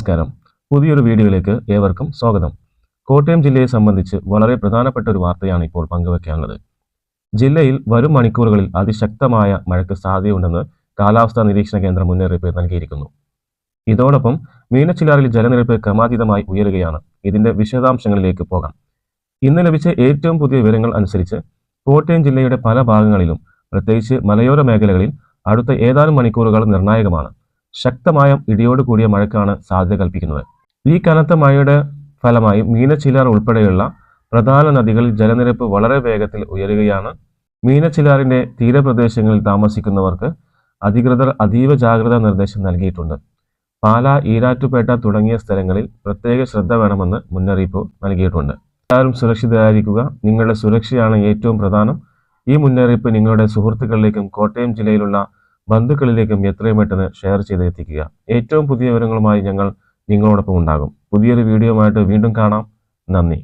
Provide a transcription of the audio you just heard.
നമസ്കാരം. പുതിയൊരു വീഡിയോയിലേക്ക് ഏവർക്കും സ്വാഗതം. കോട്ടയം ജില്ലയെ സംബന്ധിച്ച് വളരെ പ്രധാനപ്പെട്ട ഒരു വാർത്തയാണ് ഇപ്പോൾ പങ്കുവയ്ക്കാനുള്ളത്. ജില്ലയിൽ വരും മണിക്കൂറുകളിൽ അതിശക്തമായ മഴയ്ക്ക് സാധ്യതയുണ്ടെന്ന് കാലാവസ്ഥാ നിരീക്ഷണ കേന്ദ്രം മുന്നറിയിപ്പ് നൽകിയിരിക്കുന്നു. ഇതോടൊപ്പം മീനച്ചിലാറിൽ ജലനിരപ്പ് ക്രമാതീതമായി ഉയരുകയാണ്. ഇതിന്റെ വിശദാംശങ്ങളിലേക്ക് പോകാം. ഇന്ന് ലഭിച്ച ഏറ്റവും പുതിയ വിവരങ്ങൾ അനുസരിച്ച് കോട്ടയം ജില്ലയുടെ പല ഭാഗങ്ങളിലും, പ്രത്യേകിച്ച് മലയോര മേഖലകളിൽ അടുത്ത ഏതാനും മണിക്കൂറുകൾ നിർണായകമാണ്. ശക്തമായ ഇടിയോട് കൂടിയ മഴയ്ക്കാണ് സാധ്യത കൽപ്പിക്കുന്നത്. ഈ കനത്ത മഴയുടെ ഫലമായി മീനച്ചിലാർ ഉൾപ്പെടെയുള്ള പ്രധാന നദികളിൽ ജലനിരപ്പ് വളരെ വേഗത്തിൽ ഉയരുകയാണ്. മീനച്ചിലാറിന്റെ തീരപ്രദേശങ്ങളിൽ താമസിക്കുന്നവർക്ക് അധികൃതർ അതീവ ജാഗ്രതാ നിർദ്ദേശം നൽകിയിട്ടുണ്ട്. പാലാ, ഈരാറ്റുപേട്ട തുടങ്ങിയ സ്ഥലങ്ങളിൽ പ്രത്യേക ശ്രദ്ധ വേണമെന്ന് മുന്നറിയിപ്പ് നൽകിയിട്ടുണ്ട്. എല്ലാവരും സുരക്ഷിതരായിരിക്കുക. നിങ്ങളുടെ സുരക്ഷയാണ് ഏറ്റവും പ്രധാനം. ഈ മുന്നറിയിപ്പ് നിങ്ങളുടെ സുഹൃത്തുക്കളിലേക്കും കോട്ടയം ജില്ലയിലുള്ള ബന്ധുക്കളിലേക്കും എത്രയും പെട്ടെന്ന് ഷെയർ ചെയ്ത് എത്തിക്കുക. ഏറ്റവും പുതിയ വിവരങ്ങളുമായി ഞങ്ങൾ നിങ്ങളോടൊപ്പം ഉണ്ടാകും. പുതിയൊരു വീഡിയോയുമായിട്ട് വീണ്ടും കാണാം. നന്ദി.